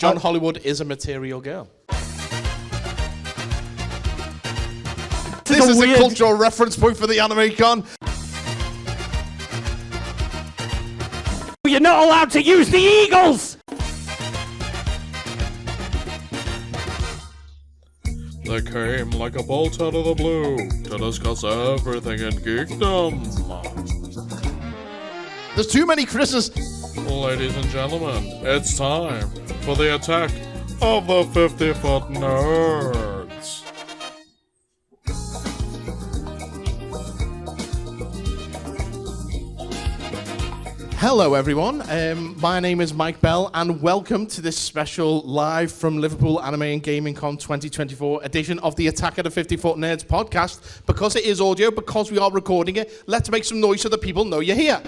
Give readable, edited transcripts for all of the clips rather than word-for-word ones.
John Hollywood is a material girl. This is a cultural reference point for the Anime Con. You're not allowed to use the eagles! They came like a bolt out of the blue to discuss everything in geekdom. There's too many Chris's. Ladies and gentlemen, it's time for the attack of the 50-foot nerds. Hello everyone, my name is Mike Bell and welcome to this special live from Liverpool Anime and Gaming Con 2024 edition of the Attack of the 50-Foot Nerds podcast. Because it is audio, because we are recording it, let's make some noise so that people know you're here.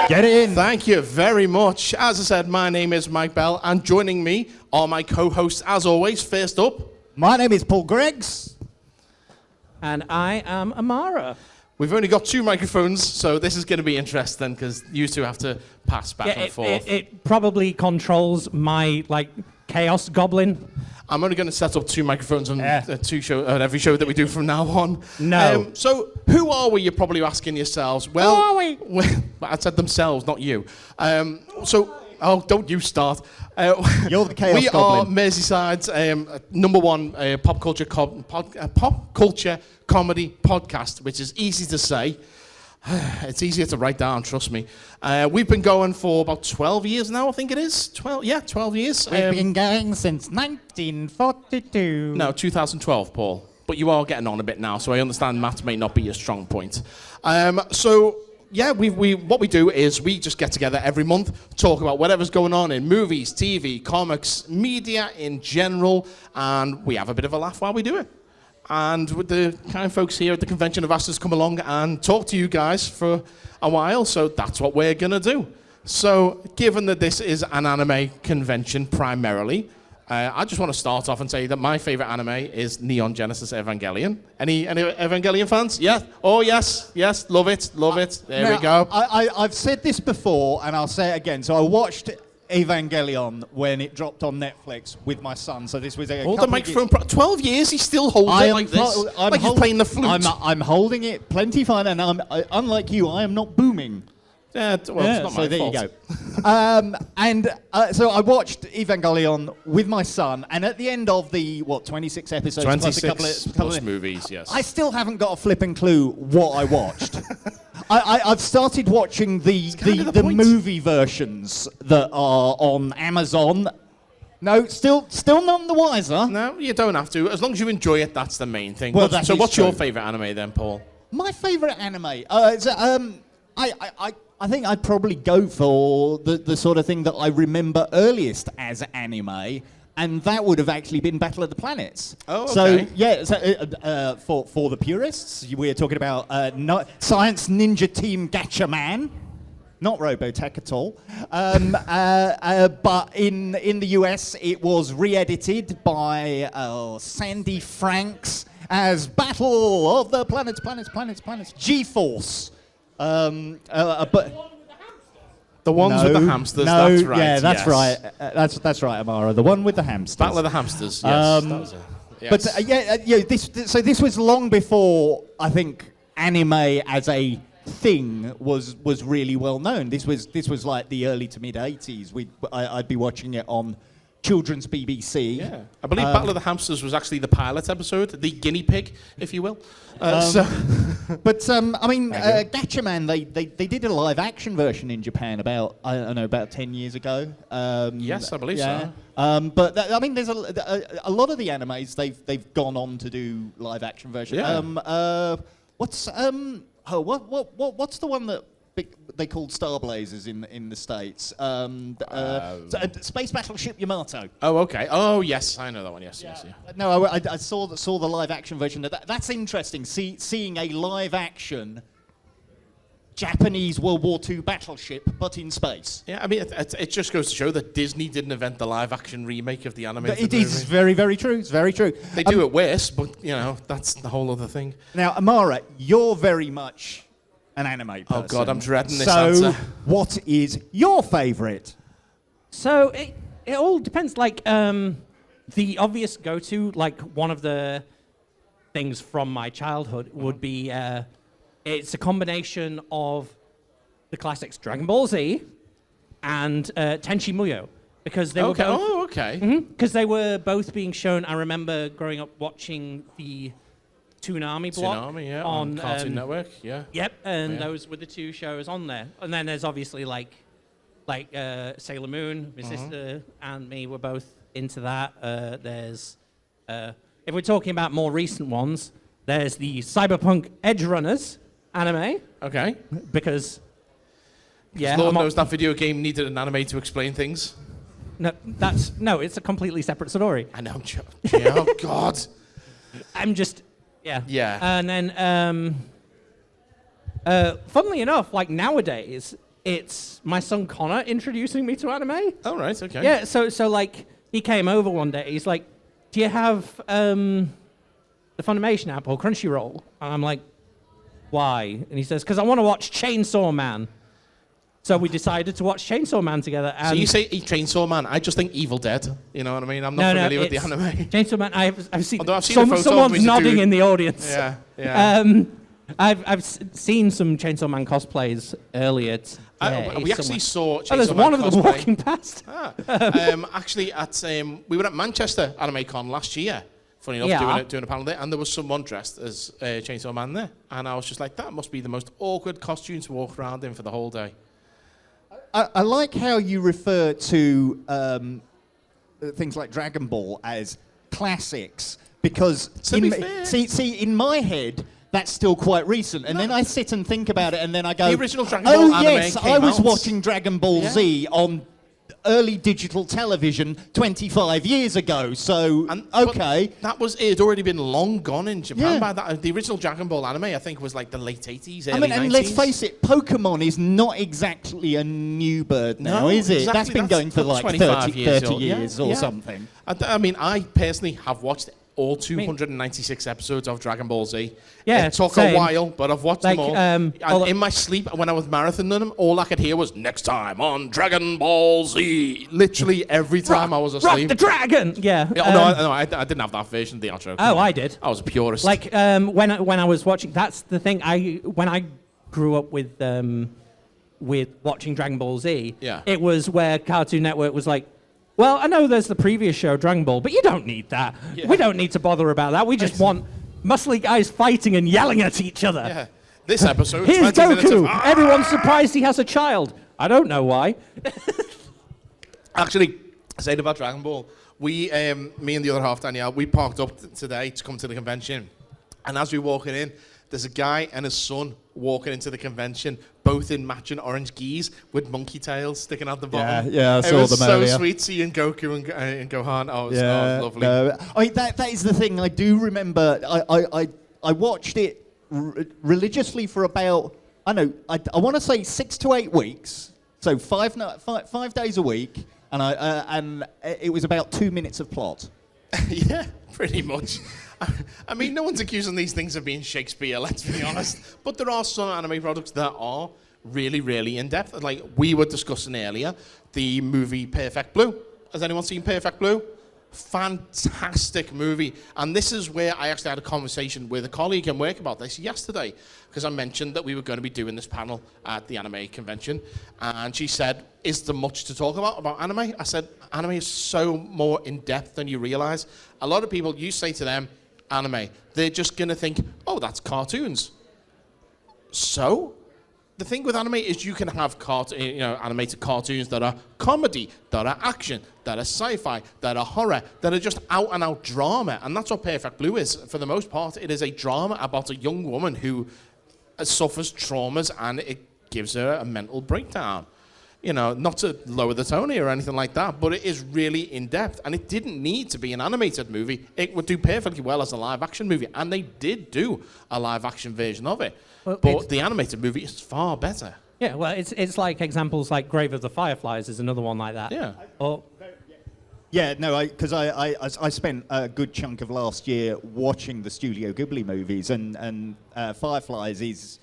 Get it in. Thank you very much. As I said, my name is Mike Bell and joining me are my co-hosts as always. First up, my name is Paul Greggs. And I am Amara. We've only got two microphones, so this is going to be interesting because you two have to pass back and forth. It probably controls my, chaos goblin. I'm only going to set up two microphones on every show that we do from now on. No. So, who are we, you're probably asking yourselves. Well, who are we? I said themselves, not you. Don't you start. You're the chaos we goblin. We are Merseyside's number one pop culture comedy podcast, which is easy to say. It's easier to write down, trust me. We've been going for about 12 years now, I think it is. 12 years. We've been going since 1942. No, 2012, Paul. But you are getting on a bit now, so I understand maths may not be your strong point. What we do is we just get together every month, talk about whatever's going on in movies, TV, comics, media in general, and we have a bit of a laugh while we do it. And with the kind folks here at the convention have asked us to come along and talk to you guys for a while, so that's what we're going to do. So, given that this is an anime convention primarily, I just want to start off and say that my favourite anime is Neon Genesis Evangelion. Any Evangelion fans? Yeah? Oh, yes, love it. There we go. I've said this before, and I'll say it again. So I watched Evangelion when it dropped on Netflix with my son. So this was Hold the microphone. 12 years, he still holds it like this. He's playing the flute. I'm holding it plenty fine, and unlike you, I am not booming. It's not my fault. So there you go. So I watched Evangelion with my son, and at the end of the 26 episodes, 26 plus movies, yes. I still haven't got a flipping clue what I watched. I've started watching the movie versions that are on Amazon. No, still none the wiser. No, you don't have to. As long as you enjoy it, that's the main thing. Well, what's your favourite anime then, Paul? My favourite anime? I think I'd probably go for the sort of thing that I remember earliest as anime, and that would have actually been Battle of the Planets. Oh, okay. For the purists, we're talking about Science Ninja Team Gatchaman, not Robotech at all. But in the US, it was re-edited by Sandy Franks as Battle of the Planets, G-Force. The ones with the hamsters, that's right. Yeah, that's right. That's right, Amara. The one with the hamsters. Battle of the Hamsters, yes. That was it. Yes. But this was long before I think anime as a thing was really well known. This was like the early to mid 80s. I'd be watching it on children's BBC. Yeah, I believe Battle of the Hamsters was actually the pilot episode, the guinea pig, if you will. Gatchaman, they did a live action version in Japan about 10 years ago. Yes, I believe so. There's a lot of the animes they've gone on to do live action versions. Yeah. What's the one that they called Star Blazers in the States? Space Battleship Yamato. Oh, okay. Oh, yes, I know that one. Yes. No, I saw the live action version. That's interesting. Seeing a live action Japanese World War II battleship, but in space. Yeah, I mean, it just goes to show that Disney didn't invent the live-action remake of the animated movie. It is very, very true. It's very true. They do it worse, but, that's the whole other thing. Now, Amara, you're very much an anime person. Oh, God, I'm dreading this answer. So, what is your favourite So it all depends. Like the obvious go-to, like one of the things from my childhood would be it's a combination of the classics Dragon Ball Z and Tenchi Muyo, because they were both. Oh, okay. Because they were both being shown. I remember growing up watching the Toonami block Toonami, yeah, on Cartoon Network, yeah. Yep, and Yeah. those were the two shows on there. And then there's obviously like Sailor Moon, my sister and me were both into that. There's, if we're talking about more recent ones, there's the Cyberpunk Edge Runners anime, Okay. because, yeah. Lord I'm not- knows that video game needed an anime to explain things. No, it's a completely separate story. I know, oh, God. I'm just, yeah. Yeah. And then, funnily enough, like nowadays, it's my son Connor introducing me to anime. Oh, right, okay. Yeah, so like he came over one day. He's like, "Do you have the Funimation app or Crunchyroll?" And I'm like, "Why?" And he says, "Because I want to watch Chainsaw Man." So we decided to watch Chainsaw Man together. And So you say Chainsaw Man, I just think Evil Dead. You know what I mean? I'm not familiar with the it's anime. Chainsaw Man. I've seen. Although I've seen a photo of someone's Mr. nodding Dude. in the audience. Yeah, yeah. I've seen some Chainsaw Man cosplays earlier. We actually saw Chainsaw Oh, there's Man one of them cosplay. walking past. Actually, we were at Manchester Anime Con last year. Funny enough, Yeah. doing a panel there, and there was someone dressed as Chainsaw Man there, and I was just like, that must be the most awkward costume to walk around in for the whole day. I like how you refer to things like Dragon Ball as classics, because To be fair. in my head that's still quite recent, and then I sit and think about it, and then I go, The original Dragon Ball anime yes, I came was out." watching Dragon Ball Yeah. Z on early digital television 25 years ago, so But okay. it had already been long gone in Japan Yeah. by that. The original Dragon Ball anime, I think, was like the late 80s, early I mean, 90s. and let's face it, Pokemon is not exactly a new bird now, No, is it? exactly. That's been That's going for like 25 years 30 old. years Yeah, or yeah. something. I mean, I personally have watched all 296 episodes of Dragon Ball Z. Yeah, It took same. a while, but I've watched Like, them all. all And in my sleep, when I was marathoning them, all I could hear was, next time on Dragon Ball Z. Literally every time I was Rock asleep. the dragon. Yeah. I didn't have that version of the outro. Oh, I did. I was a purist. Like when I was watching, that's the thing. When I grew up with watching Dragon Ball Z, Yeah. it was where Cartoon Network was like, well, I know there's the previous show Dragon Ball, but you don't need that. Yeah. We don't need to bother about that. We just want muscly guys fighting and yelling at each other. yeah. This episode, Here's 20 minutes of... Goku. Everyone's surprised he has a child. I don't know why. Actually, saying about Dragon Ball, me and the other half, Danielle, we parked up today to come to the convention. And as we walking in, there's a guy and his son walking into the convention, both in matching orange geese with monkey tails sticking out the bottom. Yeah, I It saw was them so earlier. sweet seeing Goku and Gohan. Oh, it was lovely. No, that is the thing. I do remember. I watched it religiously for about I want to say 6 to 8 weeks. So 5 days a week, and it was about 2 minutes of plot. Yeah, pretty much. I mean, no one's accusing these things of being Shakespeare, let's be honest. But there are some anime products that are really, really in-depth. Like we were discussing earlier, the movie Perfect Blue. Has anyone seen Perfect Blue? Fantastic movie. And this is where I actually had a conversation with a colleague in work about this yesterday, because I mentioned that we were going to be doing this panel at the anime convention. And she said, is there much to talk about anime? I said, anime is so more in-depth than you realize. A lot of people, you say to them, anime, they're just going to think, oh, that's cartoons. So, the thing with anime is you can have animated cartoons that are comedy, that are action, that are sci-fi, that are horror, that are just out-and-out drama. And that's what Perfect Blue is. For the most part, it is a drama about a young woman who suffers traumas and it gives her a mental breakdown. You know, not to lower the tone here or anything like that, but it is really in-depth. And it didn't need to be an animated movie. It would do perfectly well as a live-action movie. And they did do a live-action version of it. Well, but the animated movie is far better. Yeah, well, it's like examples like Grave of the Fireflies is another one like that. Yeah. Or Yeah, no, because I spent a good chunk of last year watching the Studio Ghibli movies, and Fireflies is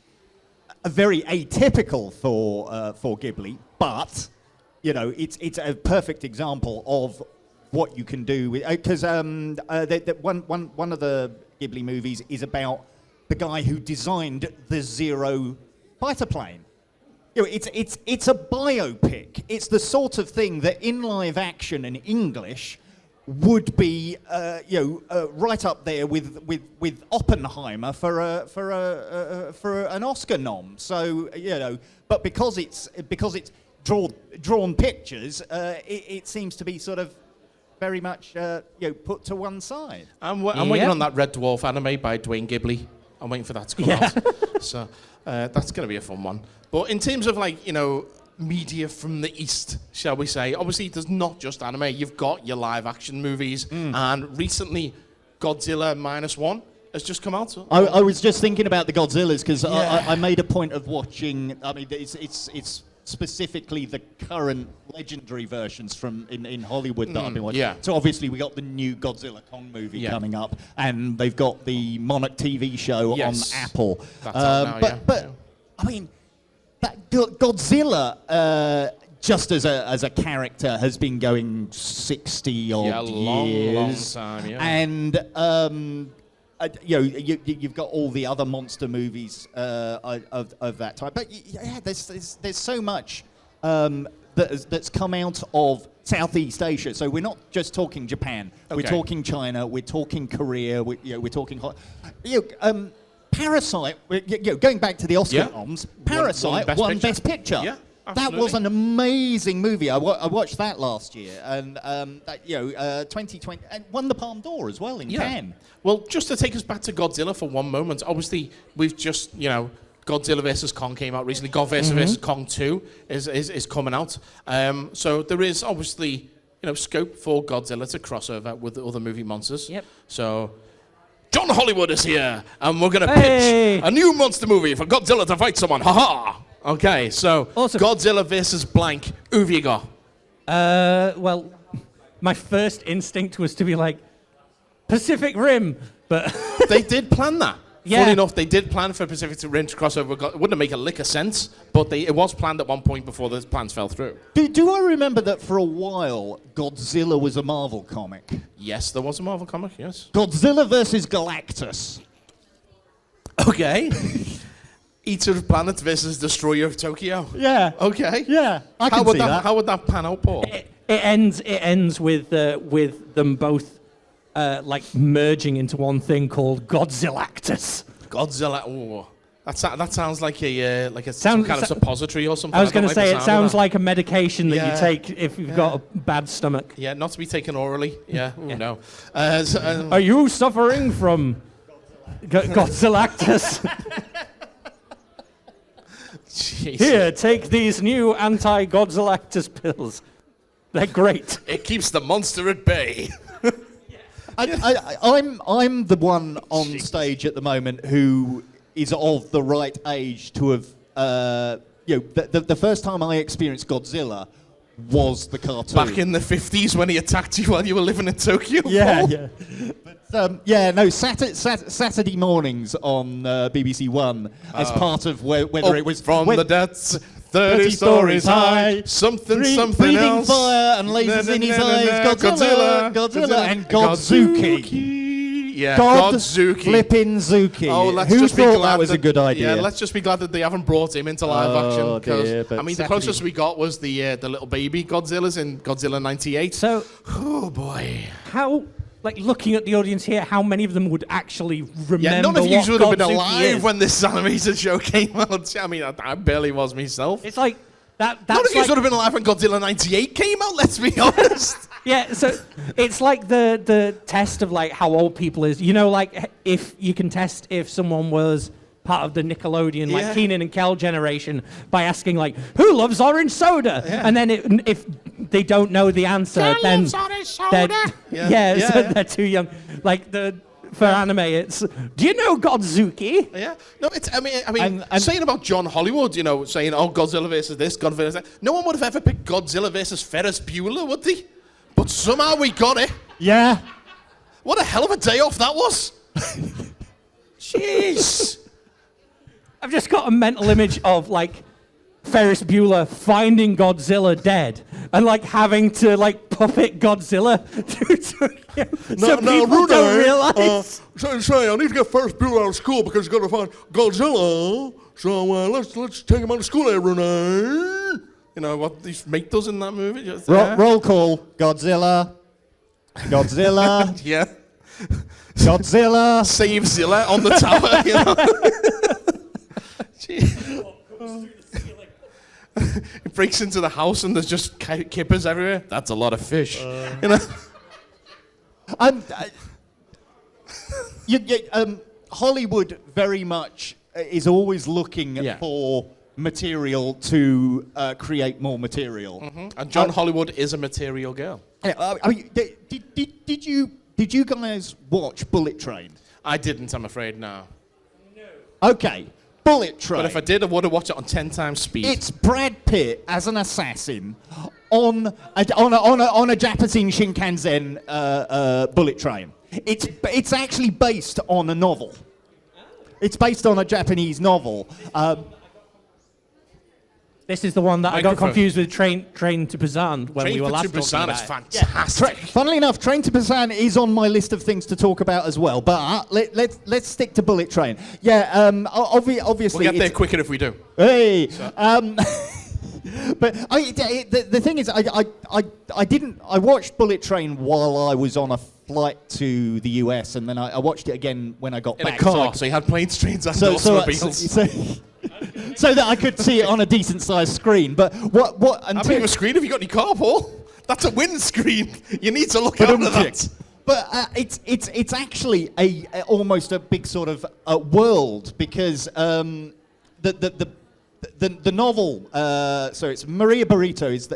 very atypical for Ghibli, but you know, it's a perfect example of what you can do with, because one of the Ghibli movies is about the guy who designed the Zero fighter plane. You know, it's a biopic. It's the sort of thing that in live action and English would be right up there with Oppenheimer for an Oscar nom. So you know, but because it's drawn pictures, it seems to be sort of very much put to one side. I'm waiting on that Red Dwarf anime by Dwayne Ghibli. I'm waiting for that to come out. So that's going to be a fun one. But in terms of media from the East, shall we say, obviously there's not just anime. You've got your live action movies, and recently Godzilla -1 has just come out. I was just thinking about the Godzillas because I made a point of watching. I mean, it's specifically the current legendary versions from in Hollywood that I've been watching. Yeah. So obviously we got the new Godzilla Kong movie coming up, and they've got the Monarch TV show on Apple. That's out now, but I mean, that Godzilla just as a character has been going 60 odd years, long time, and you've got all the other monster movies of that type. But there's so much that's come out of Southeast Asia. So we're not just talking Japan. Okay. We're talking China. We're talking Korea. We're talking. Parasite. Going back to the Oscar noms, Parasite won Best Picture. Yeah. That was an amazing movie. I watched that last year, and 2020, and won the Palme d'Or as well in Cannes. Well, just to take us back to Godzilla for one moment, obviously we've just Godzilla vs Kong came out recently. Godzilla vs Kong 2 is coming out. So there is obviously scope for Godzilla to cross over with other movie monsters. Yep. So John Hollywood is here, and we're gonna pitch a new monster movie for Godzilla to fight someone. Ha ha! Okay, so awesome. Godzilla versus blank. Who have you got? Well, my first instinct was to be like Pacific Rim, but They did plan that. Yeah. Funny enough, they did plan for Pacific Rim to cross over. It wouldn't make a lick of sense, but it was planned at one point before the plans fell through. Do I remember that for a while Godzilla was a Marvel comic? Yes, there was a Marvel comic, yes. Godzilla versus Galactus. Okay. Eater of Planets versus Destroyer of Tokyo. Yeah. Okay. Yeah, I can see that. How would that pan out, Paul? it ends with them both merging into one thing called Godzillactus. Godzilla. Oh, that sounds like some kind of suppository or something. I was going to say it sounds that. like a medication that you take if you've got a bad stomach. Yeah, not to be taken orally. Yeah. Ooh, no. Are you suffering from Godzillactus? Jeez. Here, take these new anti-Godzillactus pills. They're great. It keeps the monster at bay. I'm the one on stage at the moment who is of the right age to have. The first time I experienced Godzilla was the cartoon. Back in the 50s when he attacked you while you were living in Tokyo. Yeah, Paul? yeah. Saturday mornings on BBC One as part of whether it was from the depths. 30 stories high, something breathing else. Fire and lasers in his eyes. Godzilla, and Godzuki. Yeah, Godzuki. Flippin' Zuki. Oh, let's Who just be thought glad that was a good idea? Yeah, let's just be glad that they haven't brought him into live action. Dear, but I mean, the Saturday- closest we got was the little baby Godzillas in Godzilla '98. So, oh boy. how, looking at the audience here, how many of them would actually remember Yeah, none of you what would have been Godzuki alive is? when this animated show came out. I mean, I barely was myself. It's like that. None That's of you like, would have been alive when Godzilla '98 came out. Let's be honest. yeah. So it's like the test of how old people is. If you can test if someone was part of the Nickelodeon, Yeah. Keenan and Kel generation, by asking who loves orange soda, and then if they don't know the answer, then loves orange they're, soda. so they're too young. For anime, it's do you know Godzuki? Yeah, no, it's. I mean, And- saying about John Hollywood, saying Godzilla versus this, Godzilla versus that. No one would have ever picked Godzilla versus Ferris Bueller, would they? But somehow we got it. Yeah. What a hell of a day off that was. Jeez. I've just got a mental image of Ferris Bueller finding Godzilla dead and like having to like puppet Godzilla so people don't realize. Say, I need to get Ferris Bueller out of school because he's got to find Godzilla. So let's take him out of school every night. You know what these mate does in that movie? Just, Roll call. Godzilla. Godzilla. Yeah. Godzilla. Save Zilla on the tower. You know? It breaks into the house and there's just kippers everywhere. That's a lot of fish. You know? Hollywood very much is always looking for material to create more material. And John Hollywood is a material girl. I mean, did you guys watch Bullet Train? I didn't, I'm afraid, no. Okay, Bullet Train. But if I did, I would have watched it on 10 times speed. It's Brad Pitt as an assassin on a Japanese Shinkansen bullet train. It's actually based on a novel. It's based on a Japanese novel. This is the one that I got confused with Train to Busan when we were last talking about. Train to Busan is fantastic. Funnily enough, Train to Busan is on my list of things to talk about as well. But let's stick to Bullet Train. Yeah, obviously. We'll get there quicker if we do. Hey. But the thing is, I watched Bullet Train while I was on a flight to the US, and then I watched it again when I got back. In a car, so you had planes, trains, and automobiles. So that I could see it on a decent sized screen. But what? How big of a screen have you got in your car, Paul? That's a windscreen. You need to look out at that. But it's actually almost a big sort of world because the novel. So it's Maria Burrito is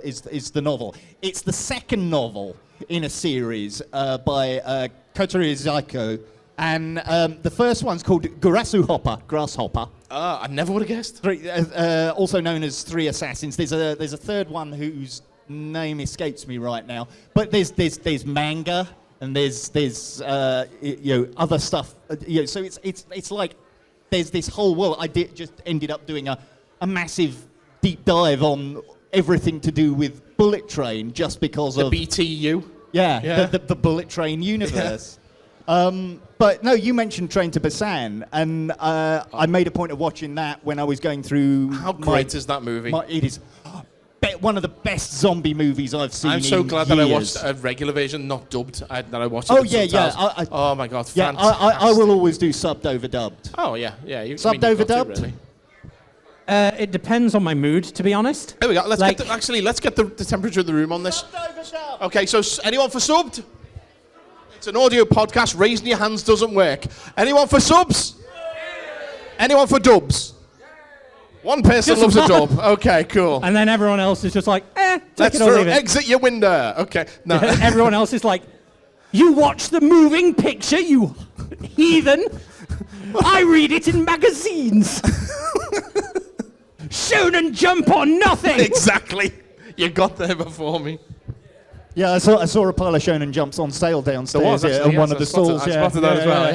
the novel. It's the second novel in a series by Kotori Zaiko. And the first one's called Grasshopper. I never would have guessed. Also known as Three Assassins. There's a third one whose name escapes me right now. But there's manga and there's other stuff. So it's like there's this whole world. I just ended up doing a massive deep dive on everything to do with Bullet Train just because of the BTU. Yeah. The Bullet Train universe. But no, you mentioned Train to Busan, and I made a point of watching that when I was going through. How great is that movie? It is one of the best zombie movies I've seen. I'm so glad that I watched a regular version, not dubbed. That I watched it. Oh yeah. Oh my god, yeah. Fantastic. I will always do subbed over dubbed. Oh yeah. Subbed over dubbed. Really. It depends on my mood, to be honest. There we go. Let's get the temperature of the room on this. Okay, so anyone for subbed? It's an audio podcast. Raising your hands doesn't work. Anyone for subs? Anyone for dubs? One person loves a dub. Okay, cool. And then everyone else is just like, Let's take it or leave it. Exit your window. Okay. No. Everyone else is like, you watch the moving picture, you heathen. I read it in magazines. Shonen Jump on nothing. Exactly. You got there before me. Yeah, I saw a pile of Shonen Jumps on sale downstairs on one of the stalls. I spotted that as well.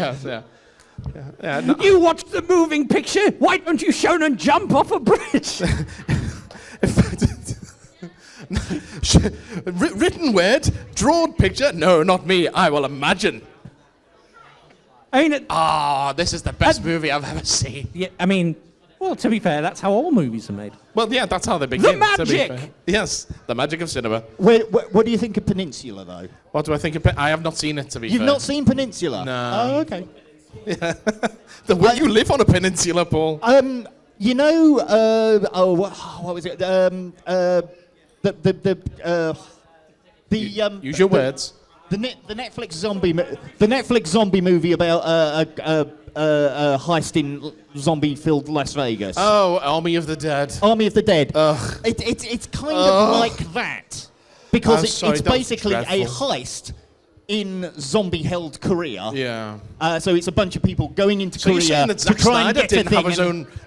Yeah. No. You watched the moving picture. Why don't you Shonen Jump off a bridge? Written word, drawn picture. No, not me. I will imagine. Ain't it? This is the best movie I've ever seen. Yeah, I mean, well, to be fair, that's how all movies are made. Well, yeah, that's how they begin. The magic! Yes, the magic of cinema. What do you think of Peninsula, though? What do I think of I have not seen it, to be fair. You've not seen Peninsula? No. Oh, okay. Yeah. You live on a peninsula, Paul. What was it? Use your words. The Netflix zombie movie about a heist in zombie-filled Las Vegas. Oh, Army of the Dead. Army of the Dead. Ugh. It's kind of like that because it's basically dreadful. a heist in zombie-held Korea. Yeah. So it's a bunch of people going into So Korea you're saying that to Zack try and Snyder get didn't have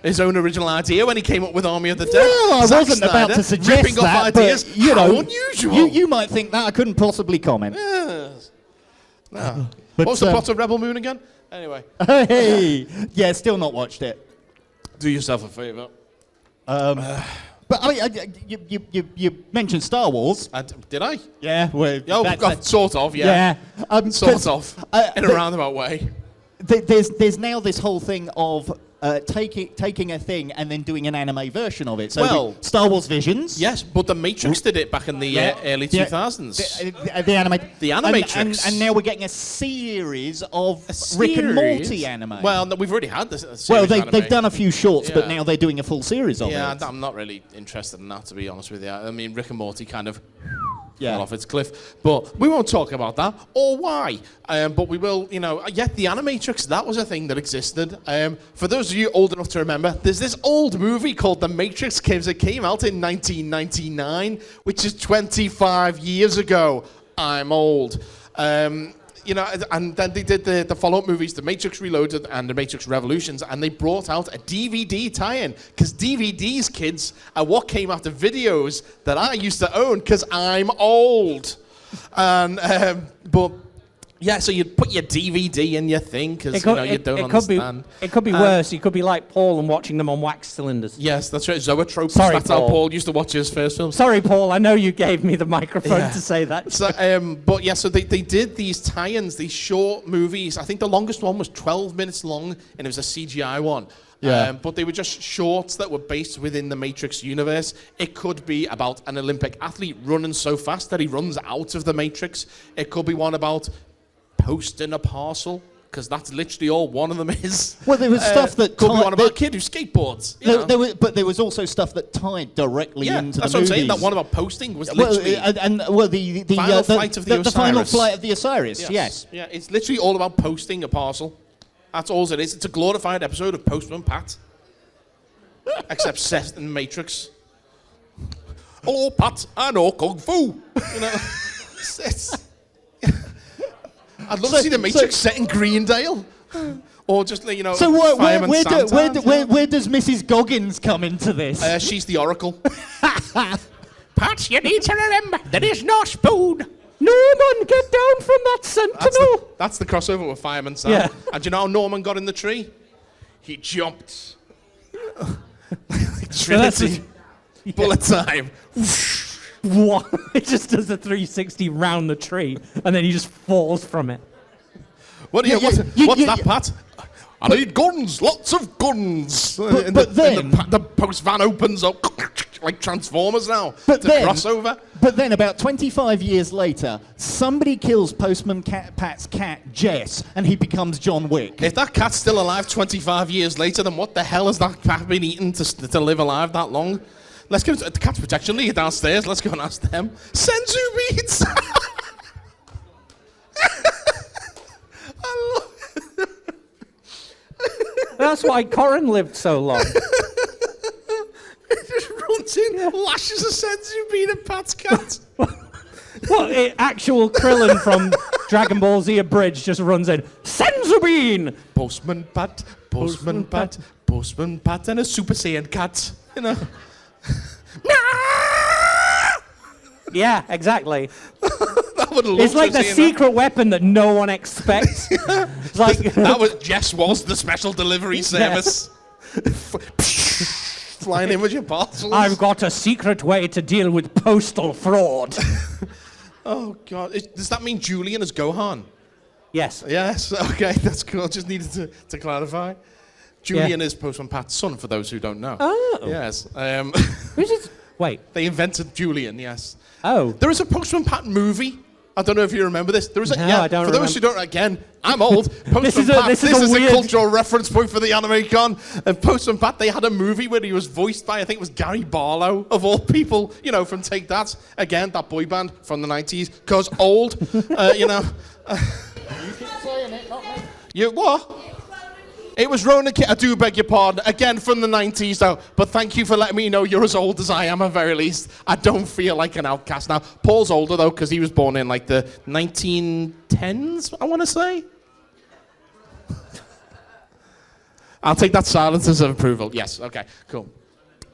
his own original idea when he came up with Army of the Dead? Well, I Zack wasn't about Snyder to suggest ripping that, off ideas. but, you How know, unusual. You might think that. I couldn't possibly comment. Yes. No. But, What's the plot of Rebel Moon again? Anyway. Hey, yeah, still not watched it. Do yourself a favour. But I mean, you mentioned Star Wars. Did I? Yeah. Well, Sort of, yeah. Sort of, in a roundabout way. There's now this whole thing of taking a thing and then doing an anime version of it. So Star Wars Visions. Yes, but the Matrix did it back in the early 2000s. The anime. The Animatrix. And now we're getting a series of Rick and Morty anime. Well, no, we've already had this series. Well, they've done a few shorts, but now they're doing a full series of it. Yeah, I'm not really interested in that, to be honest with you. I mean, Rick and Morty kind of fell off its cliff. But we won't talk about that or why. But we will, the Animatrix, that was a thing that existed. For those of you old enough to remember, there's this old movie called The Matrix. It came out in 1999, which is 25 years ago. I'm old. And then they did the follow-up movies, The Matrix Reloaded and The Matrix Revolutions, and they brought out a DVD tie-in, because DVDs, kids, are what came after videos that I used to own, because I'm old. And, so you'd put your DVD in your thing, because, you don't understand. It could be worse. You could be like Paul and watching them on wax cylinders. Yes, that's right. Zoetropes. Sorry, that's Paul. how Paul used to watch his first films. Sorry, Paul. I know you gave me the microphone to say that. So, so they did these tie-ins, these short movies. I think the longest one was 12 minutes long, and it was a CGI one. Yeah. But they were just shorts that were based within the Matrix universe. It could be about an Olympic athlete running so fast that he runs out of the Matrix. It could be one about posting a parcel, because that's literally all one of them is. Well, there was stuff that could be one about a kid who skateboards. But there was also stuff that tied directly into the movies. That's what I'm saying. That one about posting was literally the final flight of the Osiris. The final flight of the Osiris. Yes. Yeah, it's literally all about posting a parcel. That's all it is. It's a glorified episode of Postman Pat, except set in Matrix. Hello, Pat. I know kung fu. I'd love to see the Matrix set in Greendale. Or just, So where does Mrs. Goggins come into this? She's the Oracle. Pat, you need to remember, there is no spoon. Norman, get down from that sentinel. That's the crossover with Fireman Sam. Yeah. And do you know how Norman got in the tree? He jumped. Trinity. Bullet time. What? It just does a 360 round the tree, and then he just falls from it. What's that, Pat? I need guns, lots of guns. But then the post van opens up like Transformers now. Crossover. But then, about 25 years later, somebody kills Postman Pat's cat, Jess, and he becomes John Wick. If that cat's still alive 25 years later, then what the hell has that cat been eating to live alive that long? Let's go to the Cat's Protection League downstairs. Let's go and ask them. Senzu beans! I love it. That's why Corin lived so long. He just runs in, lashes a senzu bean at Pat's cat. What? Actual Krillin from Dragon Ball Z Abridged just runs in. Senzu bean! Postman Pat, Postman Pat, Postman Pat, and a Super Saiyan cat. Yeah, exactly. It's like the secret weapon that no one expects. Jess was the special delivery service. Flying in with your parcels. I've got a secret way to deal with postal fraud. Oh, God. Does that mean Julian is Gohan? Yes. Yes, okay, that's cool. Just needed to clarify. Julian is Postman Pat's son, for those who don't know. Oh. Yes. Wait. They invented Julian, yes. Oh. There is a Postman Pat movie. I don't know if you remember this. There is I don't remember. For those who don't, again, I'm old. Postman This is a cultural reference point for the Anime Con. And Postman Pat, they had a movie where he was voiced by, I think it was Gary Barlow, of all people, from Take That. Again, that boy band from the 90s. Because old, You keep saying it, not me. You what? It was Ronan I do beg your pardon. Again, from the 90s, though. But thank you for letting me know you're as old as I am, at very least. I don't feel like an outcast now. Paul's older, though, because he was born in, like, the 1910s, I want to say. I'll take that silence as of approval. Yes, okay, cool.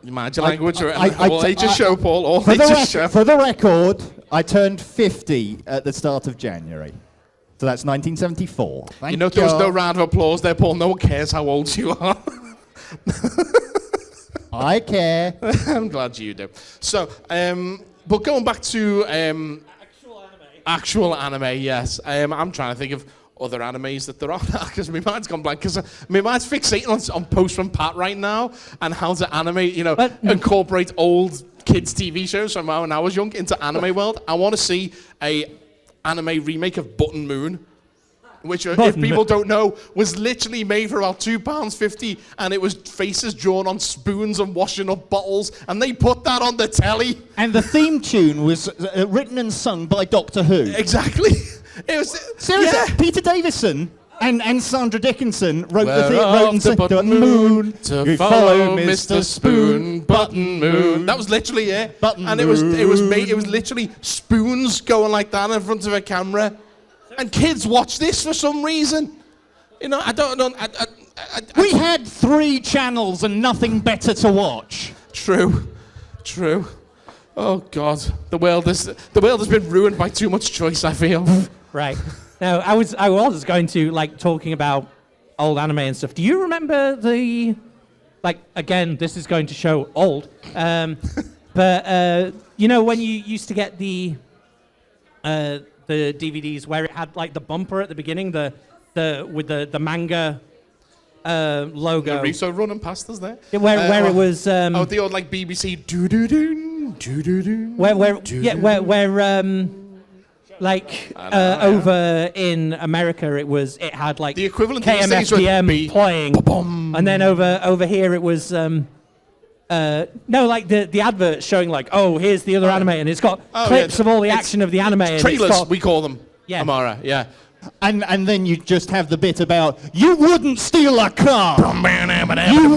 You mind your language? All ages show, Paul. All ages show. For the record, I turned 50 at the start of January. So that's 1974. Thank there was no round of applause there, Paul. No one cares how old you are. I care. I'm glad you do. So, but going back to actual anime, yes. I'm trying to think of other animes that there are because my mind's gone blank. Because my mind's fixating on Post from Pat right now and how to animate, incorporate old kids' TV shows from when I was young into anime world. I want to see a anime remake of Button Moon, which, if people don't know, was literally made for about £2.50, and it was faces drawn on spoons and washing up bottles, and they put that on the telly. And the theme tune was written and sung by Doctor Who. Exactly. It was seriously. yeah. Peter Davison and Sandra Dickinson wrote We're the off theme. to Button Moon to follow Mr. Spoon. Button Moon. That was literally it. Button and it was literally spoons going like that in front of a camera, and kids watch this for some reason. I don't know. We had 3 channels and nothing better to watch. True. Oh God, the world has been ruined by too much choice, I feel. Right. Now, I was going to, talking about old anime and stuff. Do you remember again, this is going to show old, but, when you used to get the DVDs where it had, the bumper at the beginning, with the manga logo. The Riso running past us there. Yeah, where it was... the old, BBC doo-doo-doo, doo-doo-doo. Over in America, it had the equivalent these days would KMFDM playing, and then over here it was the advert showing here's the other anime, and it's got clips of all the action of the anime. Trailers, we call them. Yeah. Amara, yeah. And then you just have the bit about you wouldn't steal a car, you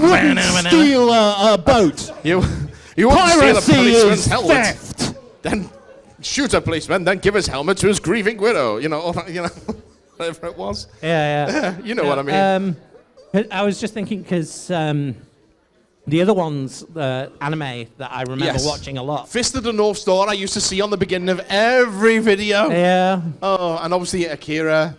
wouldn't steal a boat. You wouldn't steal a Piracy policeman's is helmet. theft. Then shoot a policeman, then give his helmet to his grieving widow. Whatever it was. Yeah. You know what I mean. I was just thinking because the other ones, anime that I remember watching a lot. Fist of the North Star I used to see on the beginning of every video. Yeah. Oh, and obviously Akira,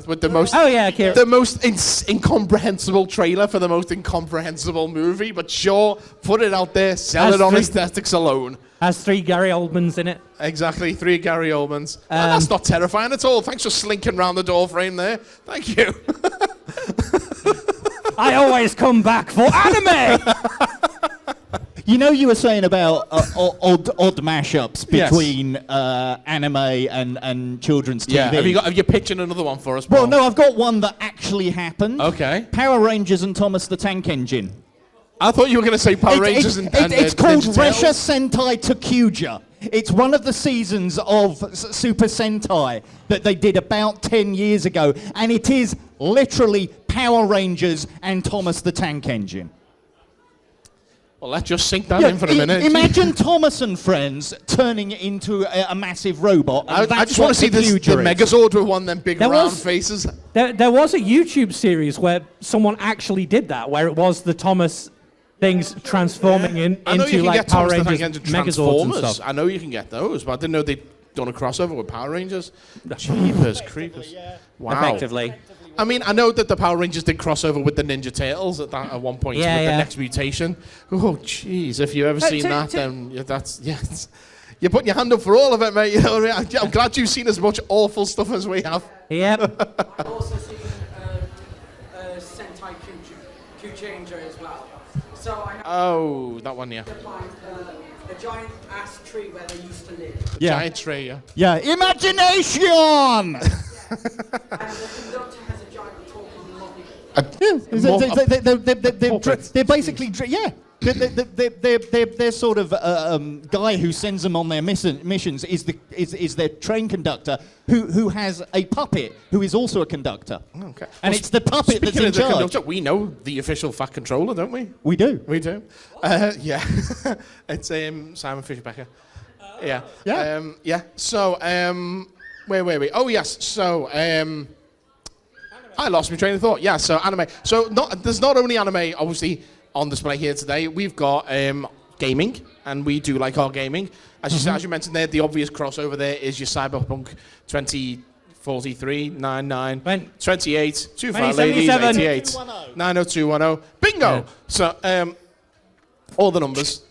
with the most... Oh, yeah, Akira. The most incomprehensible trailer for the most incomprehensible movie, but sure, put it out there, sell it on aesthetics alone. Has 3 Gary Oldmans in it. Exactly, 3 Gary Oldmans. That's not terrifying at all. Thanks for slinking round the door frame there. Thank you. I always come back for anime! You were saying about odd mashups between anime and children's TV. Yeah, have you pitching another one for us, Paul? Well, no, I've got one that actually happened. Okay. Power Rangers and Thomas the Tank Engine. I thought you were going to say Power Rangers and it's called Ninja Resha Turtles. Sentai Tokuja. It's one of the seasons of Super Sentai that they did about 10 years ago, and it is literally Power Rangers and Thomas the Tank Engine. Well, let's just sink that in for a minute. Imagine Thomas and friends turning into a massive robot. I just want to see the Megazord with one of them big round faces. There was a YouTube series where someone actually did that, where it was the Thomas things transforming into Power Rangers Megazords and stuff. I know you can get those, but I didn't know they'd done a crossover with Power Rangers. Jeepers creepers. Wow. Effectively. I mean, I know that the Power Rangers did crossover with the Ninja Turtles at one point with the next mutation. Oh, jeez, if you've ever seen that, then that's... You're putting your hand up for all of it, mate. You know what I mean? I'm glad you've seen as much awful stuff as we have. Yep. I've also seen Sentai Q-Changer as well. So I have that one, yeah. a giant ass tree where they used to live. Giant tree, yeah. Yeah, imagination! And the conductor has a giant talking They're basically, they're sort of guy who sends them on their missions is their train conductor who has a puppet who is also a conductor. Okay. And it's the puppet that's in charge. Conductor, we know the official Fat Controller, don't we? We do. We do. Yeah. It's Simon Fisher-Becker. Yeah. Yeah. So, where were we? Oh, yes. So, I lost my train of thought. Yeah, so anime. So there's not only anime, obviously, on display here today. We've got gaming, and we do like our gaming. As you mentioned there, the obvious crossover there is your Cyberpunk 2043, 99, 28, 25 ladies, 88, 90210. Bingo! Yeah. So, All the numbers.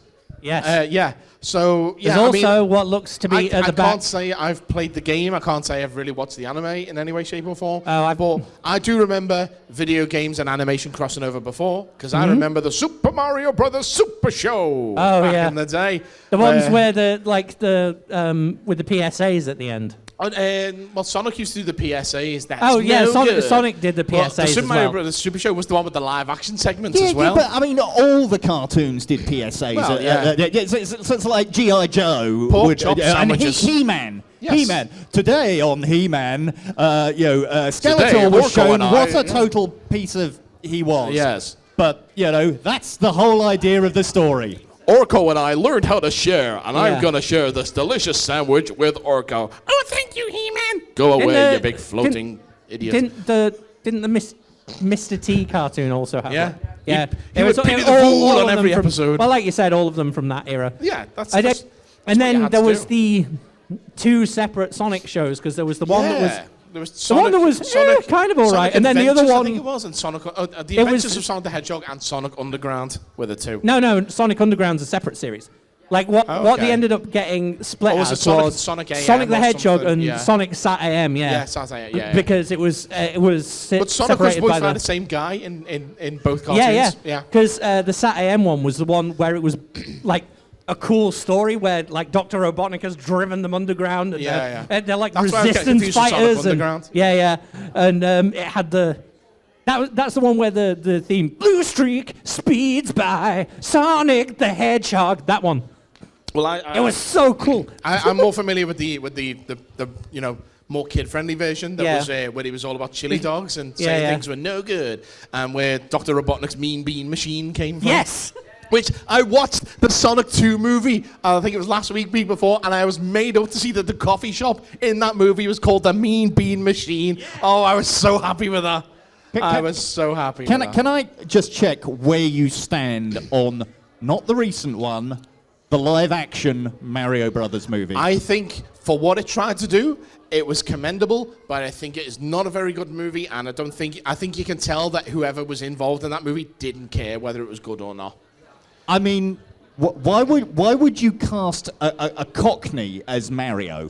Yes. Yeah. So yeah. There's I mean, also what looks to be at I the back. can't say I've played the game. I can't say I've really watched the anime in any way, shape, or form. Oh, but I do remember video games and animation crossing over before, because Mm-hmm. I remember the Super Mario Brothers Super Show back in the day. The ones where the with the PSAs at the end. Well, Sonic used to do the PSAs. That's Sonic did the PSAs the Super as Mario well. Brothers Super Show was the one with the live action segments Yeah, as well. but I mean, all the cartoons did PSAs. Well, yeah. So it's like G.I. Joe. Pork chop and sandwiches. He-Man. Yes. He-Man. Today on He-Man, Today, Skeletor was Orko shown and I- what a total piece of he was. Yes. But, that's the whole idea of the story. Orko and I learned how to share, and Yeah. I'm going to share this delicious sandwich with Orko. Oh, thank you, He-Man. Go away, Didn't you big floating idiot. Didn't the Mr. T cartoon also have Yeah. one? Yeah. He would pity the fool all on of them every from- episode. Well, like you said, all of them from that era. Yeah, that's And what you then had there to was do. the two separate Sonic shows, because there was the one that was There was the one that was kind of all Sonic right, and then the other Adventures, I one. think it was, and Sonic. The It Adventures was- of Sonic the Hedgehog and Sonic Underground were the two. No, Sonic Underground's a separate series. Like what Oh, they okay. ended up getting split Or was as it Sonic- was Sonic AM Sonic the or Hedgehog something? and Yeah. Sonic Sat AM, yeah. Yeah, Sat AM, yeah. Because it was But Sonic was separated voiced by by the the same guy in both cartoons. yeah. Because the Sat AM one was the one where it was like a cool story where like Dr. Robotnik has driven them underground. And they're like That's why I was getting resistance confused with Sonic fighters. And, Underground. and it had that's the one where the theme Blue Streak speeds by Sonic the Hedgehog. That one. Well, It was so cool. I'm more familiar with the more kid-friendly version that Yeah. was where he was all about chili dogs and Yeah, saying yeah. things were no good, and where Dr. Robotnik's Mean Bean Machine came from. Yes. Which I watched the Sonic 2 movie, I think it was last week before, and I was made up to see that the coffee shop in that movie was called the Mean Bean Machine. Yeah. Oh, I was so happy with that. I was so happy with that. Can I just check where you stand on, not the recent one, the live-action Mario Brothers movie? I think for what it tried to do, it was commendable, but I think it is not a very good movie, and I think you can tell that whoever was involved in that movie didn't care whether it was good or not. I mean, why would you cast a Cockney as Mario?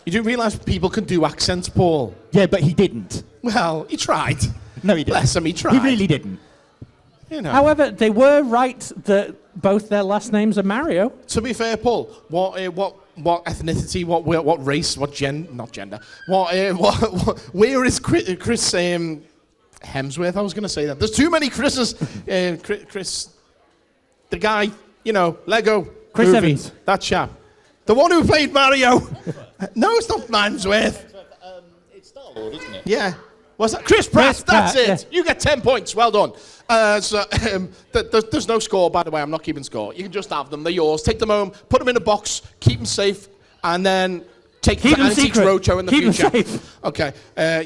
You do realise people can do accents, Paul? Yeah, but he didn't. Well, he tried. No, he didn't. Bless him, he tried. He really didn't. You know. However, they were right that both their last names are Mario. To be fair, Paul, what ethnicity, what race, not gender, where is Chris Hemsworth? I was going to say that. There's too many Chris's. Chris, the guy, Lego. Chris movie, Evans. that chap, the one who played Mario. No, it's not Hemsworth. It's Star Lord, isn't it? Yeah. Was that Chris Pratt? Chris That's Pratt, it. yeah. You get 10 points. Well done. There's no score, by the way. I'm not keeping score. You can just have them. They're yours. Take them home. Put them in a box. Keep them safe. And then take them Keep to them Antiques secret. Roadshow in the Keep them future. safe. Okay.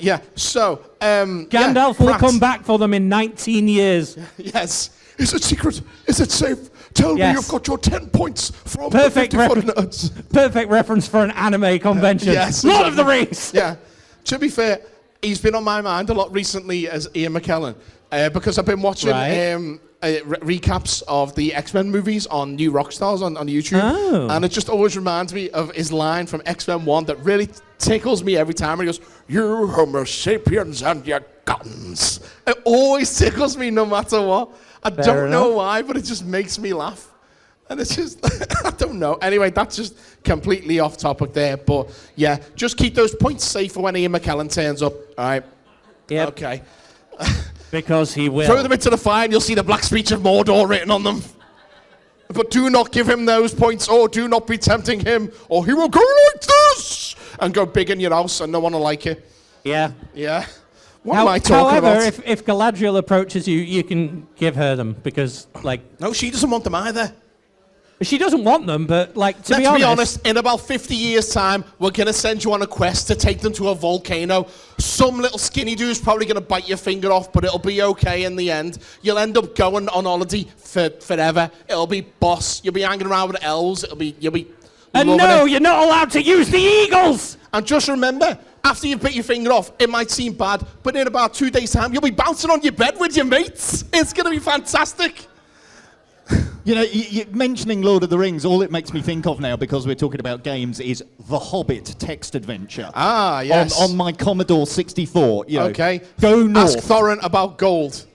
Yeah. So, Gandalf will Pratt. come back for them in 19 years. Yes. Is it secret? Is it safe? Tell me Yes. you've got your 10 points from Perfect the 50 foot reference. nuts. Perfect reference for an anime convention. Yes. Lord of the exactly. Rings. Yeah. To be fair, he's been on my mind a lot recently as Ian McKellen because I've been watching Right. recaps of the X-Men movies on New Rockstars on YouTube. Oh. And it just always reminds me of his line from X-Men 1 that really tickles me every time. He goes, "You Homo sapiens and your guns." It always tickles me no matter what. I don't know why, but it just makes me laugh. And it's just, I don't know. Anyway, that's just completely off topic there. But yeah, just keep those points safe for when Ian McKellen turns up. All right. Yep. Okay. Because he will. Throw them into the fire and you'll see the Black Speech of Mordor written on them. But do not give him those points, or do not be tempting him, or he will go like this and go big in your house and no one will like it. Yeah. Yeah. What am I talking However, about? if Galadriel approaches you, you can give her them because, No, she doesn't want them either. she doesn't want them. But to Let's be honest, in about 50 years' time, we're going to send you on a quest to take them to a volcano. Some little skinny dude's probably going to bite your finger off, but it'll be okay in the end. You'll end up going on holiday forever. It'll be boss. You'll be hanging around with elves. You'll be and loving no, it. you're not allowed to use the eagles. And just remember, after you've bit your finger off, it might seem bad, but in about 2 days' time, you'll be bouncing on your bed with your mates. It's going to be fantastic. You know, mentioning Lord of the Rings, all it makes me think of now, because we're talking about games, is The Hobbit text adventure. Ah, yes. On my Commodore 64. You know, Okay. Go north. Ask Thorin about gold.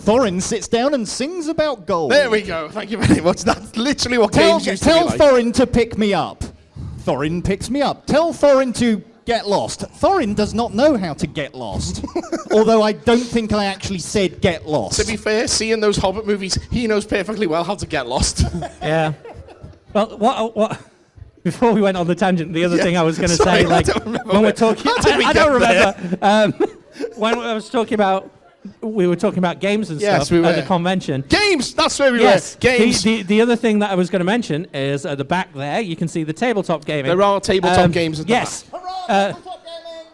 Thorin sits down and sings about gold. There we go. Thank you very much. That's literally what games used to be Tell like. Thorin to pick me up. Thorin picks me up. Tell Thorin to get lost. Thorin does not know how to get lost. Although I don't think I actually said get lost. To be fair, seeing those Hobbit movies, he knows perfectly well how to get lost. Yeah. Well, what? Before we went on the tangent, the other thing I was going to say, like, when we're talking, I don't remember. When I was talking about, we were talking about games and Yes, stuff we were. at the convention. Games! That's where we Yes. were. Games. The other thing that I was going to mention is at the back there, you can see the tabletop gaming. There are tabletop games at the yes.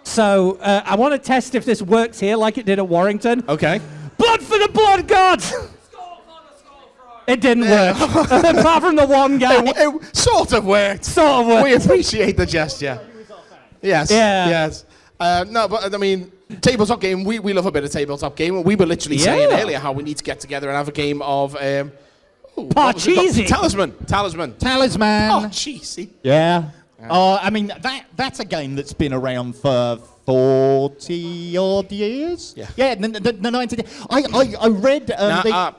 So I want to test if this works here like it did at Warrington. Okay. Blood for the blood gods! It didn't work. Apart from the one guy. It sort of worked. Sort of worked. We appreciate the gesture. Yes. Yeah. Yes. No, but I mean, tabletop game, we love a bit of tabletop game. We were literally saying earlier how we need to get together and have a game of... Parcheesi. Talisman. Talisman. Oh, cheesy. Yeah. I mean, that's a game that's been around for 40 odd years. Yeah. Yeah. The 90. I read.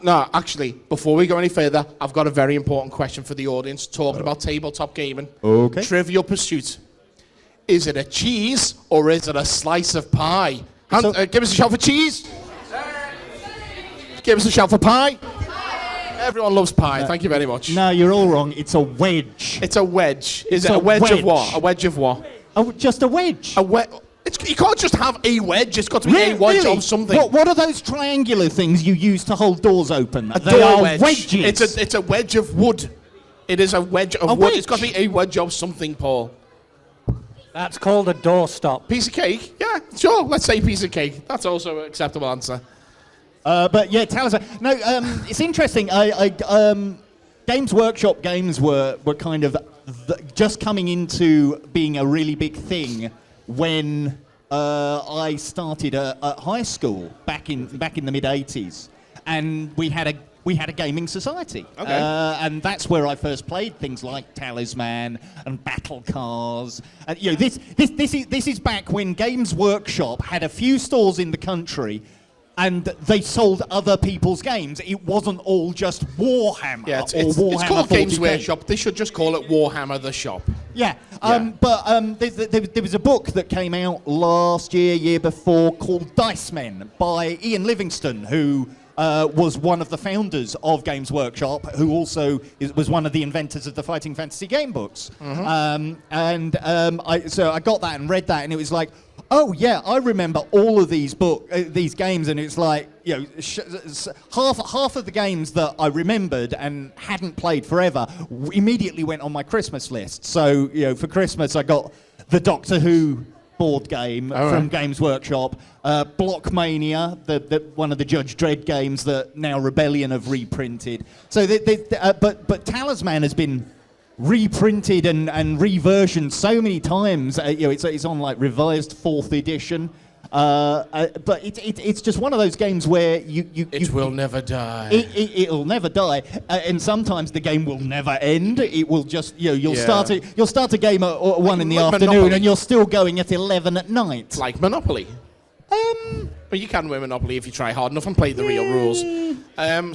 No, actually, before we go any further, I've got a very important question for the audience. Talking about tabletop gaming. Okay. Trivial Pursuit. Is it a cheese or is it a slice of pie? Give us a shout for cheese. Give us a shout for pie. Everyone loves pie. Thank you very much. No, you're all wrong. It's a wedge. It's a wedge. Is It's it a a wedge of wedge. what? A wedge of what? Oh, just a wedge. You can't just have a wedge. It's got to be a wedge of something. What are those triangular things you use to hold doors open? A They door are wedge. wedges. It's a wedge of wood. It is a wedge of wood. wedge. It's got to be a wedge of something, Paul. That's called a doorstop. Piece of cake? Yeah, sure. Let's say piece of cake. That's also an acceptable answer. But yeah, Talisman. No, it's interesting. Games Workshop games were kind of just coming into being a really big thing when I started at high school back in the mid '80s, and we had a gaming society. Okay. And that's where I first played things like Talisman and Battle Cars. And, you know, this is back when Games Workshop had a few stores in the country, and they sold other people's games. It wasn't all just Warhammer. Yeah, or Warhammer it's called 40K. Games Workshop. They should just call it Warhammer the Shop. Yeah, Yeah. but there was a book that came out last year before, called Dice Men by Ian Livingstone, who was one of the founders of Games Workshop, who also was one of the inventors of the Fighting Fantasy game books. Mm-hmm. So I got that and read that, and it was like, oh yeah, I remember all of these these games, and it's like, you know, half of the games that I remembered and hadn't played forever immediately went on my Christmas list. So, you know, for Christmas I got the Doctor Who board game from Games Workshop, Blockmania, the one of the Judge Dredd games that now Rebellion have reprinted. So, but Talisman has been reprinted and reversioned so many times. You know, it's on like revised 4th edition. But it's just one of those games where it will never die. It'll never die, and sometimes the game will never end. It will just, you know, you'll start a game at 1 in the afternoon, Monopoly. and you're still going at 11 at night. Like Monopoly. But you can win Monopoly if you try hard enough and play the real rules.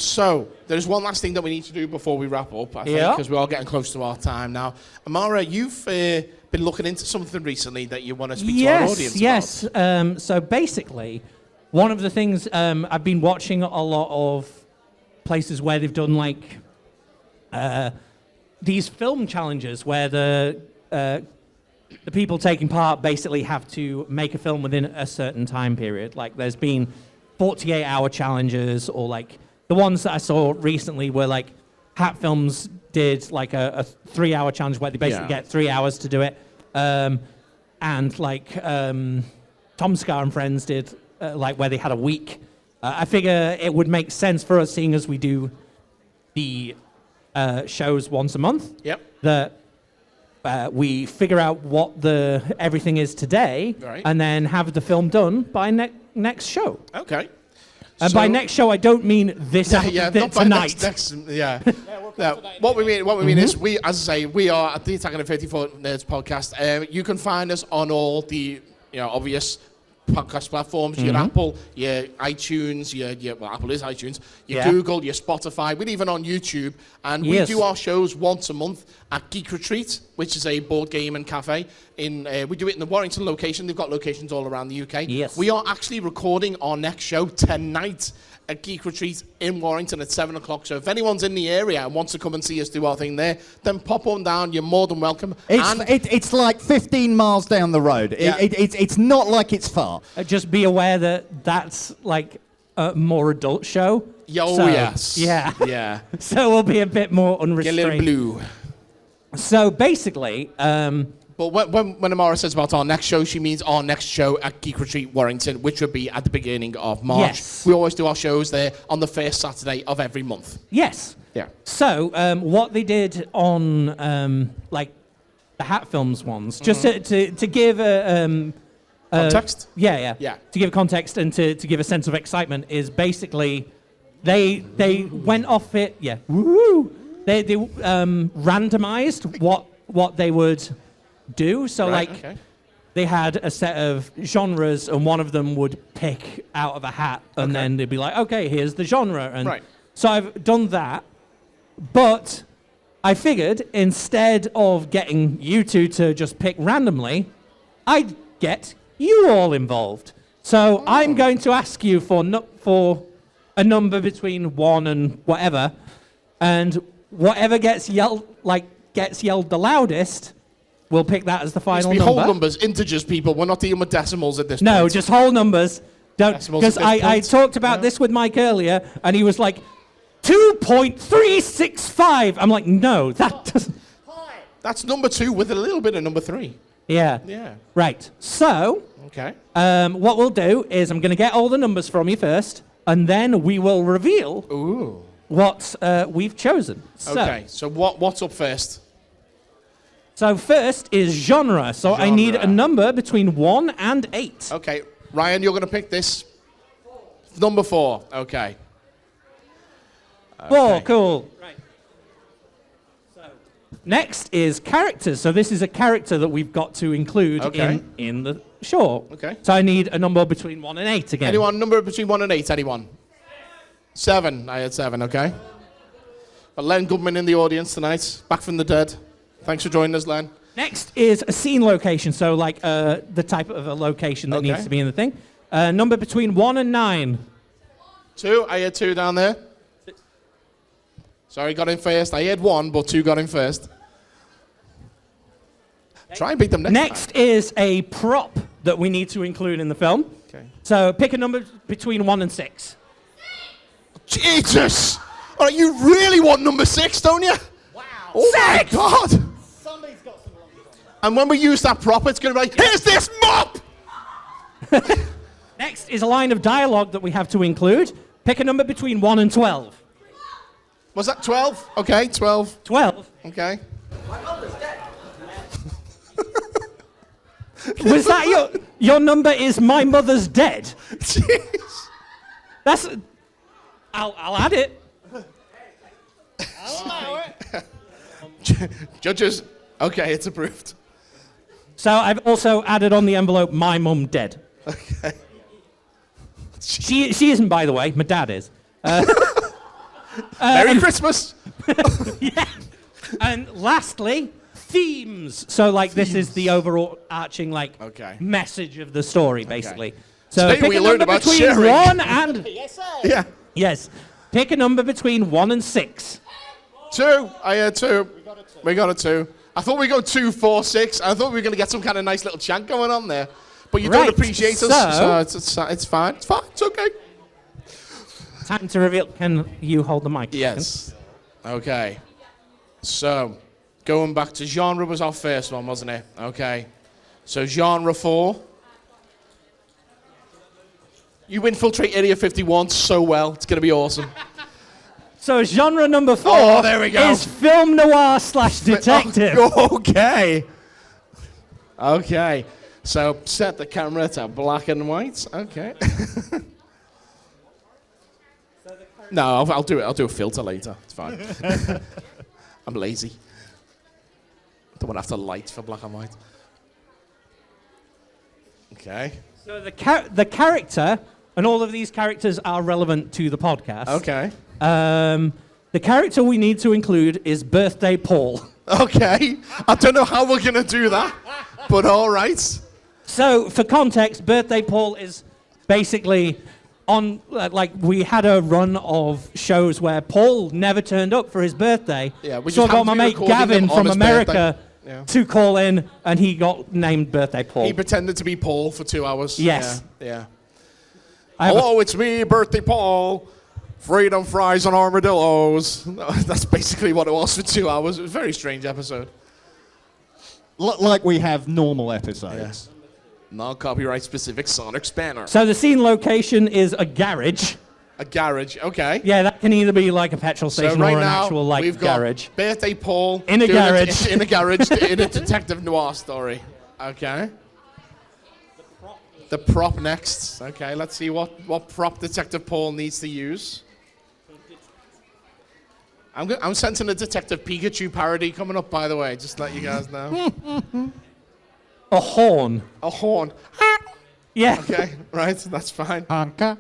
So there's one last thing that we need to do before we wrap up, I think, because we're all getting close to our time now. Amara, you've been looking into something recently that you want to speak to our audience about. Yes. So basically, one of the things I've been watching a lot of places where they've done like these film challenges where the people taking part basically have to make a film within a certain time period. Like there's been 48-hour challenges, or like the ones that I saw recently were like Hat Films did like a 3-hour challenge where they basically get 3 hours to do it. And like Tom Scar and Friends did like where they had a week. I figure it would make sense for us, seeing as we do the shows once a month. Yep. That we figure out what everything is today, Right. and then have the film done by next show. Okay. And by next show, I don't mean this yeah, not by tonight. yeah. What we mean is, we, as I say, we are at the Attack of the 54 Nerds podcast. You can find us on all the, obvious podcast platforms, your Apple, your iTunes, well, Apple is iTunes, your Google, your Spotify. We're even on YouTube, and we do our shows once a month at Geek Retreat, which is a board game and cafe. We do it in the Warrington location. They've got locations all around the UK. Yes. We are actually recording our next show tonight at Geek Retreat in Warrington at 7 o'clock. So if anyone's in the area and wants to come and see us do our thing there, then pop on down. You're more than welcome. It's like 15 miles down the road. It's not like it's far. Just be aware that that's like a more adult show. Yes. Yeah. Yeah. So we'll be a bit more Get a unrestrained. little blue. So basically, But when Amara says about our next show, she means our next show at Geek Retreat Warrington, which would be at the beginning of March. Yes. We always do our shows there on the first Saturday of every month. yes. Yeah. So what they did on like the Hat Films ones, just to give a Context? Yeah. Yeah. To give context and to give a sense of excitement is basically they went off it. Yeah. Woo! They randomized what they would do. So Right, like okay. they had a set of genres, and one of them would pick out of a hat, and then they'd be like, okay, here's the genre. And Right. so I've done that, but I figured instead of getting you two to just pick randomly, I'd get you all involved. So I'm going to ask you for a number between 1 and whatever, and whatever gets yelled the loudest, we'll pick that as the final Be number. whole numbers, integers, people. We're not dealing with decimals at this point. No, just whole numbers. Don't, Decimals because at this I point? talked about this with Mike earlier, and he was like, 2.365. I'm like, no, that doesn't. That's number 2 with a little bit of number 3. Yeah. Yeah. Right. So, Okay. what we'll do is I'm going to get all the numbers from you first, and then we will reveal Ooh. what we've chosen. So, Okay. So what's up first? So first is genre. So I need Genre. a number between 1 and 8. Okay. Ryan, you're going to pick this. Number 4. Okay. 4, cool. Right. So next is characters. So this is a character that we've got to include Okay. in the short. Okay. So I need a number between 1 and 8 again. Anyone? Number between 1 and 8. Anyone? 7. I had 7. Okay. But Len Goodman in the audience tonight, back from the dead. Thanks for joining us, Len. Next is a scene location. So like the type of a location that Okay. needs to be in the thing. Number between 1 and 9. 2. I had 2 down there. Sorry, got in first. I had 1, but 2 got in first. Try and beat them next Next is a prop that we need to include in the film. Okay. So pick a number between 1 and 6. Jesus! All right, you really want number 6, don't you? Wow. Oh 6! my God! Somebody's got some long. And when we use that prop, it's going to be like, here's this mop! Next is a line of dialogue that we have to include. Pick a number between 1 and 12. Was that 12? Okay, 12. 12? Okay. Was that your number is my mother's dead? Jeez. That's... I'll add it. Judges, okay, it's approved. So I've also added on the envelope, my mum dead. Okay. She isn't, by the way. My dad is. Merry Christmas! Yeah. And lastly, themes. So like this is the overall arching like Okay. message of the story, basically. So Today pick we a learned number about between sharing. 1 and... Yeah. Yes. Pick a number between 1 and 6. 2. I had 2. We got a 2. I thought we go 2, 4, 6. I thought we were going to get some kind of nice little chant going on there. But you Right, don't appreciate us, so it's fine. It's fine. It's okay. Time to reveal. Can you hold the mic? Yes. Okay. So, going back to genre was our first one, wasn't it? Okay. So, genre 4. You infiltrate Area 51 so well. It's going to be awesome. So genre number 4 Oh, there we go. is film noir / detective. Okay. Okay. So, set the camera to black and white. Okay. No, I'll do it. I'll do a filter later. It's fine. I'm lazy. Don't want to have to light for black and white. Okay. So the character, and all of these characters are relevant to the podcast. Okay. The character we need to include is Birthday Paul. Okay. I don't know how we're going to do that, but all right. So, for context, Birthday Paul is basically on, we had a run of shows where Paul never turned up for his birthday. Yeah, we so I just got happened my to be mate recording Gavin them on from his America birthday. Yeah. to call in, and he got named Birthday Paul. He pretended to be Paul for 2 hours. Yes. Yeah. Hello, it's me, Birthday Paul. Freedom fries and armadillos. That's basically what it was for 2 hours. It was a very strange episode. Like we have normal episodes. Non-copyright specific sonic spanner. So the scene location is a garage. A garage, okay. Yeah, that can either be like a petrol So station right or an now, actual we've got garage. Birthday Paul In a doing garage. in a garage in a detective noir story. Okay. The prop next. Okay, let's see what prop Detective Paul needs to use. I'm sensing a Detective Pikachu parody coming up, by the way, just to let you guys know. A horn. A horn. Yeah. Okay, right, that's fine. Honka.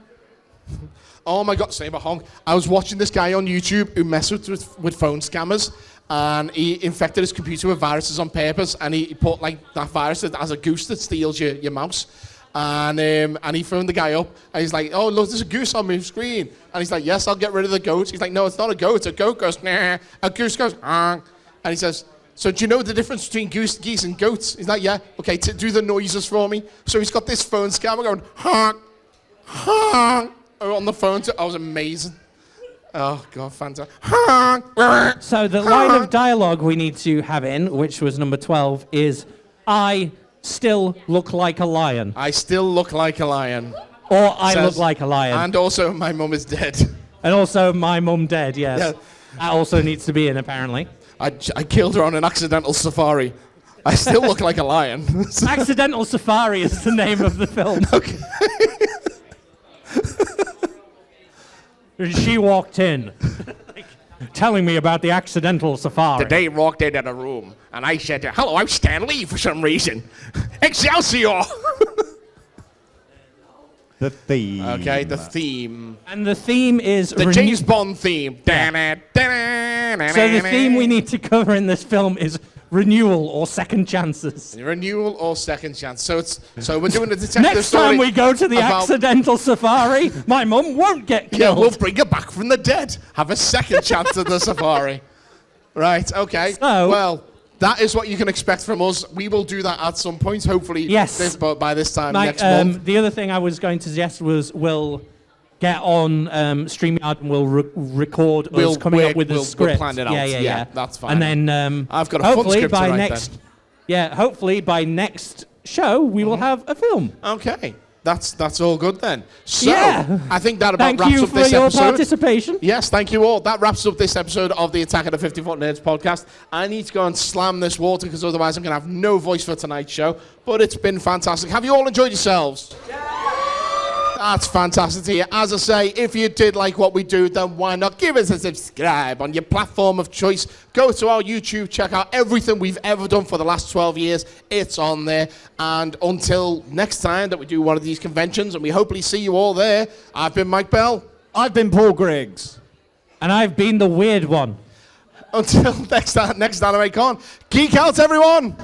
Oh my God, same a honk. I was watching this guy on YouTube who messed with phone scammers, and he infected his computer with viruses on purpose, and he put like that virus that has a goose that steals your mouse. And he phoned the guy up, and he's like, "Oh, look, there's a goose on my screen." And he's like, "Yes, I'll get rid of the goat." He's like, "No, it's not a goat. A goat goes, nah." A goose goes, ah. And he says, "So do you know the difference between geese and goats?" He's like, "Yeah." "Okay, do the noises for me." So he's got this phone scammer going, honk, honk, on the phone. I was amazing. Oh, God, fantastic. Honk. So the line of dialogue we need to have in, which was number 12, is, "I still look like a lion." I still look like a lion. Or "I Says- look like a lion." And also, my mum is dead. And also, "My mum dead," yes. Yeah. That also needs to be in, apparently. I killed her on an accidental safari. I still look like a lion. Accidental Safari is the name of the film. Okay. She walked in, telling me about the accidental safari. They walked into the room, and I said, "Hello, I'm Stan Lee for some reason." Excelsior! The theme. Okay, the theme. And the theme is... The James Bond theme. So the theme we need to cover in this film is renewal or second chances. Renewal or second chance. So we're doing a detective Next story time we go to the about- accidental safari, my mum won't get Yeah, killed. we'll bring her back from the dead. Have a second chance at the safari. Right, okay. So- well, that is what you can expect from us. We will do that at some point, hopefully Yes. by this time Mike, next month. the other thing I was going to suggest was we'll get on StreamYard and we'll record us coming up with a script. We'll plan it out. Yeah. That's fine. And then I've got a fun hopefully script to by write next, then. yeah, hopefully by next show we will have a film. Okay, that's all good then. So, Yeah. I think that about Thank wraps you up for this your episode. participation. Yes, thank you all. That wraps up this episode of the Attack of the 50-Foot Nerds podcast. I need to go and slam this water because otherwise I'm going to have no voice for tonight's show. But it's been fantastic. Have you all enjoyed yourselves? That's fantastic to hear. As I say, if you did like what we do, then why not give us a subscribe on your platform of choice. Go to our YouTube, check out everything we've ever done for the last 12 years. It's on there. And until next time that we do one of these conventions, and we hopefully see you all there, I've been Mike Bell. I've been Paul Griggs. And I've been the weird one. Until next Anime Con, geek out, everyone!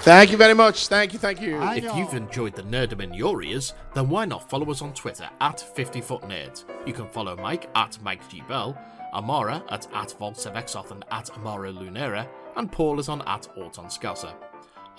Thank you very much. Thank you. If you've enjoyed the nerdom in your ears, then why not follow us on Twitter at 50footnerds. You can follow Mike at Mike G. Bell, Amara at VoltsevXoth and at Amara Lunera, and Paul is on at Auton Scouser.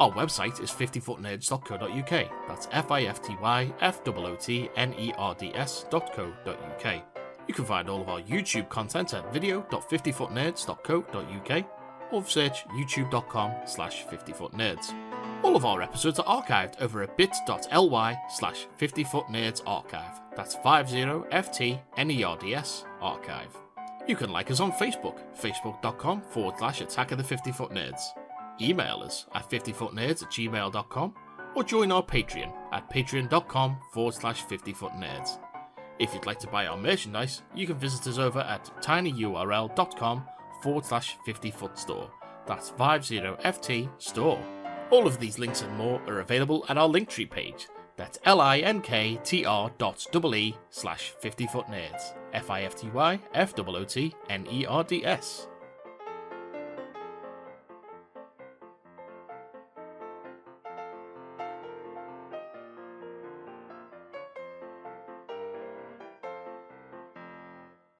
Our website is 50footnerds.co.uk. That's FIFTYFOOTNERDS.co.uk. You can find all of our YouTube content at video.50footnerds.co.uk or search youtube.com/50footnerds. All of our episodes are archived over at bit.ly/50footnerdsarchive. That's 50FTNERDS archive. You can like us on Facebook, facebook.com/Attack of the 50-Foot Nerds. Email us at 50footnerds@gmail.com or join our Patreon at patreon.com/50footnerds. If you'd like to buy our merchandise, you can visit us over at tinyurl.com/50foot store. That's 50FT store. All of these links and more are available at our Linktree page. That's linktr.ee/50footnerds. FIFTYFOOTNERDS.